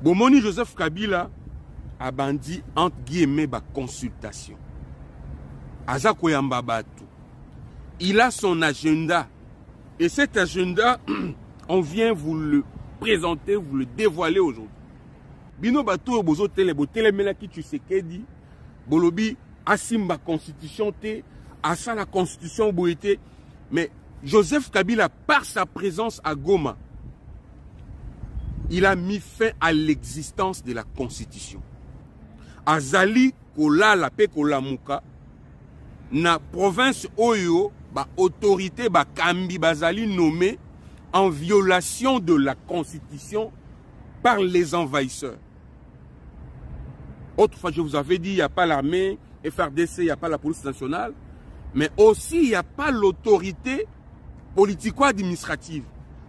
Bomoni Joseph Kabila a bandi entre guillemets ba consultation. Aza koyamba batu. Il a son agenda. Et cet agenda, on vient vous le présenter, vous le dévoiler aujourd'hui. Bino bato bozo tele mela ki tu sais dit bolobi asimba constitution te asa la constitution boité, mais Joseph Kabila par sa présence à Goma, il a mis fin à l'existence de la constitution. Azali kola la pe kola muka na province Oyo ba autorité ba kambi bazali nommé en violation de la constitution par les envahisseurs. Autrefois, je vous avais dit, il n'y a pas l'armée, FRDC, il n'y a pas la police nationale, mais aussi il n'y a pas l'autorité politico-administrative.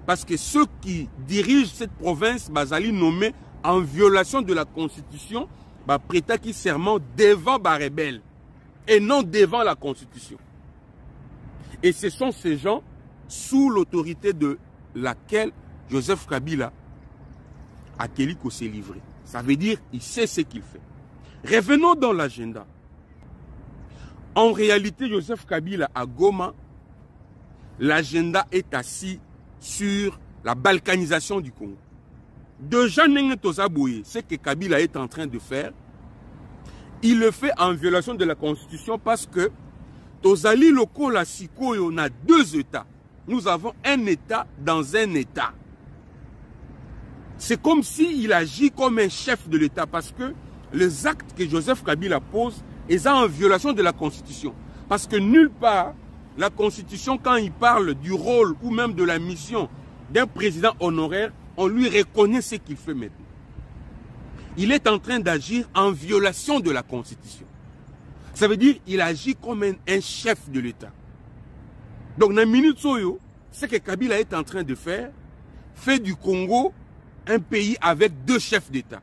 Parce que ceux qui dirigent cette province, bazali nommés en violation de la constitution, bah, prêta qui serment devant les rebelles et non devant la constitution. Et ce sont ces gens sous l'autorité de laquelle Joseph Kabila a Kéliko s'est livré. Ça veut dire qu'il sait ce qu'il fait. Revenons dans l'agenda. En réalité, Joseph Kabila à Goma, l'agenda est assis sur la balkanisation du Congo. Déjà, ce que Kabila est en train de faire, il le fait en violation de la Constitution parce que Tozali Loko la Sikoyo, on a deux États. Nous avons un État dans un État. C'est comme s'il agit comme un chef de l'État parce que les actes que Joseph Kabila pose sont en violation de la Constitution. Parce que nulle part, la Constitution, quand il parle du rôle ou même de la mission d'un président honoraire, on lui reconnaît ce qu'il fait maintenant. Il est en train d'agir en violation de la Constitution. Ça veut dire qu'il agit comme un chef de l'État. Donc, dans la minute Soyo, ce que Kabila est en train de faire, fait du Congo un pays avec deux chefs d'État.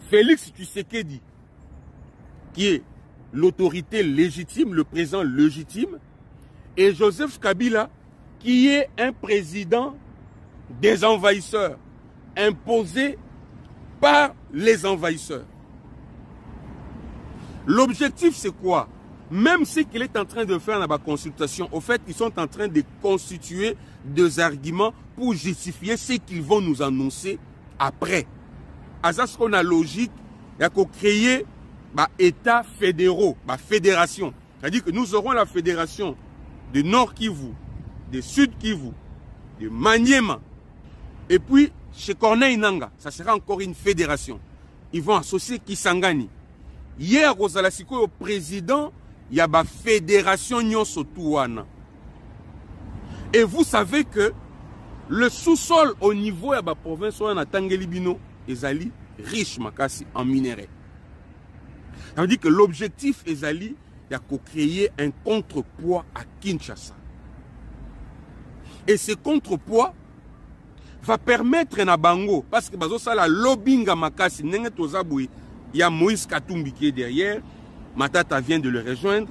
Félix Tshisekedi, qui est l'autorité légitime, le président légitime, et Joseph Kabila, qui est un président des envahisseurs, imposé par les envahisseurs. L'objectif, c'est quoi? Même ce qu'il est en train de faire dans la consultation, au fait, ils sont en train de constituer des arguments pour justifier ce qu'ils vont nous annoncer après. À ça, ce qu'on a logique, il y a qu'à créer États fédéraux, fédération. C'est-à-dire que nous aurons la fédération de Nord Kivu, de Sud Kivu, de Maniema. Et puis, chez Corneille Nanga, ça sera encore une fédération. Ils vont associer Kisangani. Hier, Rosalasiko, au président, il y a la fédération Nyonsotouana. Et vous savez que le sous-sol au niveau de la province de Tangelibino est riche makasi en minerais. Ça veut dire que l'objectif est de créer un contrepoids à Kinshasa. Et ce contrepoids va permettre à Bango, parce que ça la lobbying à makasi, il y a Moïse Katumbi qui est derrière, Matata vient de le rejoindre,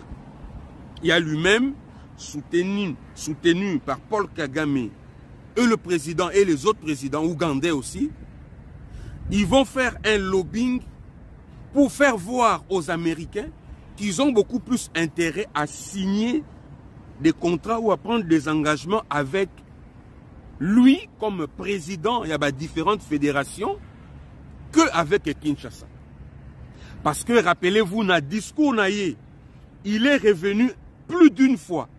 il y a lui-même soutenu par Paul Kagame et le président et les autres présidents ougandais aussi. Ils vont faire un lobbying pour faire voir aux Américains qu'ils ont beaucoup plus intérêt à signer des contrats ou à prendre des engagements avec lui comme président. Il y a différentes fédérations qu'avec Kinshasa. Parce que rappelez-vous, dans le discours, il est revenu plus d'une fois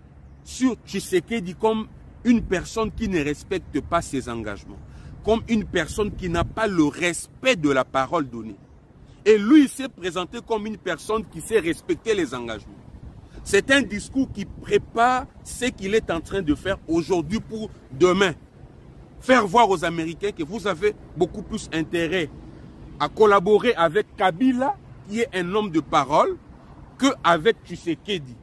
sur Tshisekedi comme une personne qui ne respecte pas ses engagements, comme une personne qui n'a pas le respect de la parole donnée. Et lui, il s'est présenté comme une personne qui sait respecter les engagements. C'est un discours qui prépare ce qu'il est en train de faire aujourd'hui pour demain. Faire voir aux Américains que vous avez beaucoup plus intérêt à collaborer avec Kabila, qui est un homme de parole, qu'avec Tshisekedi.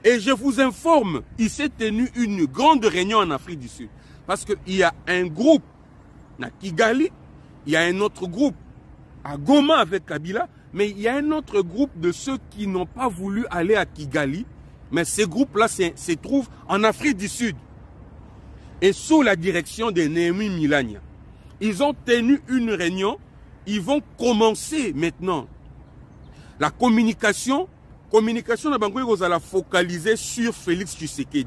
Et je vous informe, il s'est tenu une grande réunion en Afrique du Sud. Parce qu'il y a un groupe à Kigali, il y a un autre groupe à Goma avec Kabila, mais il y a un autre groupe de ceux qui n'ont pas voulu aller à Kigali, mais ces groupes-là se trouvent en Afrique du Sud. Et sous la direction de Néhémie Milania. Ils ont tenu une réunion ils vont commencer maintenant. La communication na bango ils la focaliser sur Félix Tshisekedi.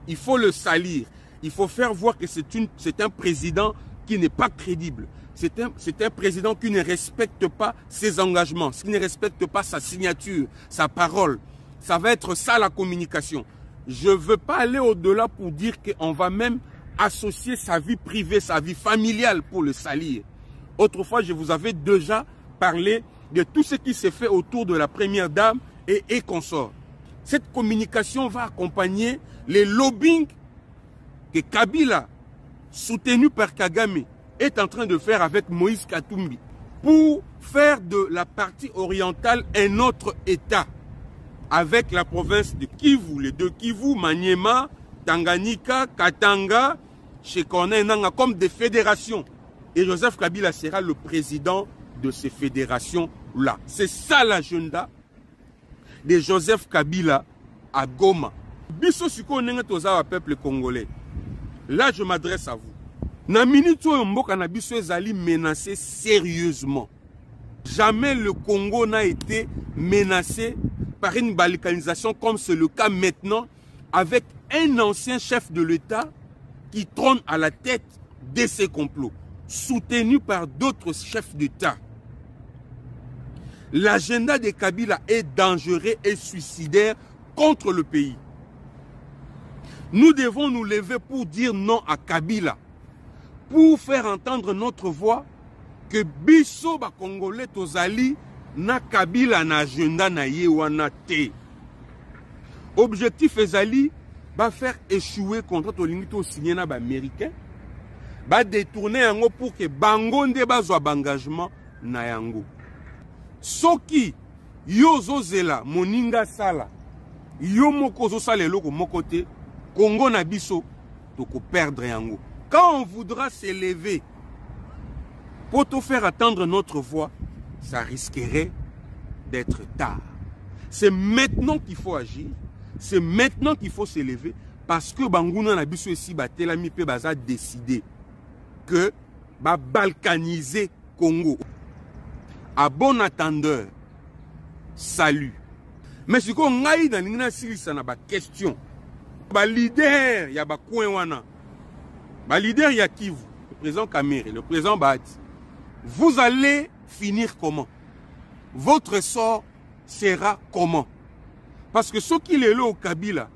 Il faut le salir. Il faut faire voir que c'est un président qui n'est pas crédible. C'est un président qui ne respecte pas ses engagements, qui ne respecte pas sa signature, sa parole. Ça va être ça la communication. Je ne veux pas aller au-delà pour dire qu'on va même associer sa vie privée, sa vie familiale pour le salir. Autrefois, je vous avais déjà parlé de tout ce qui s'est fait autour de la première dame et consorts. Cette communication va accompagner les lobbying que Kabila, soutenu par Kagame, est en train de faire avec Moïse Katumbi pour faire de la partie orientale un autre État avec la province de Kivu, les deux Kivu, Maniema, Tanganyika, Katanga, Shekone, Nanga, comme des fédérations. Et Joseph Kabila sera le président de ces fédérations-là. C'est ça l'agenda de Joseph Kabila à Goma. Biso siko nenge toza wa peuple congolais. Là, je m'adresse à vous. Na minute où mboka na biso ezali menacé sérieusement. Jamais le Congo n'a été menacé par une balkanisation comme c'est le cas maintenant avec un ancien chef de l'État qui trône à la tête de ces complots, soutenu par d'autres chefs d'État. L'agenda de Kabila est dangereux et suicidaire contre le pays. Nous devons nous lever pour dire non à Kabila, pour faire entendre notre voix que biso ba Congolais tozali na Kabila na agenda na ye wana te. Objectif ezali ba faire échouer contrat tolingi to signé na ba américain, ba détourner yango pour que bango nde bazwa engagement na yango. Soki yo zozela moninga sala, yo moko zo sala eloko moko te, Congo na biso toko perdre yango. Quand on voudra s'élever pour te faire attendre notre voix, ça risquerait d'être tard. C'est maintenant qu'il faut agir, c'est maintenant qu'il faut s'élever, parce que Bangouna na biso ici batelami pe baza décider que ba balkaniser Congo. À bon attendeur, salut. Mais si on ngai na ningina silisa na ba question, ba leader ya ba coin wana, ba leader ya Kivu, le président Kamere, le président Bahati, vous allez finir comment? Votre sort sera comment? Parce que ce qui est là au Kabila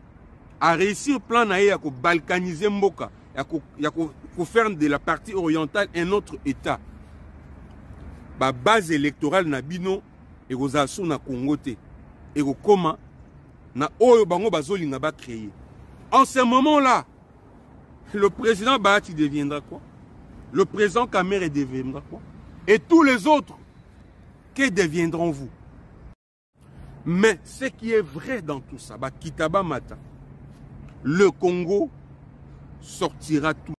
a réussi le plan naïe à balkaniser Mboka, à faire de la partie orientale un autre État. La base électorale na bino et aux assauts na Congo te et au comment na oyo bango bazolinga ba créer. En ce moment-là, le président Bahati deviendra quoi? Le président Kamere deviendra quoi? Et tous les autres, que deviendront-vous? Mais ce qui est vrai dans tout ça, Kitaba Mata, le Congo sortira tout.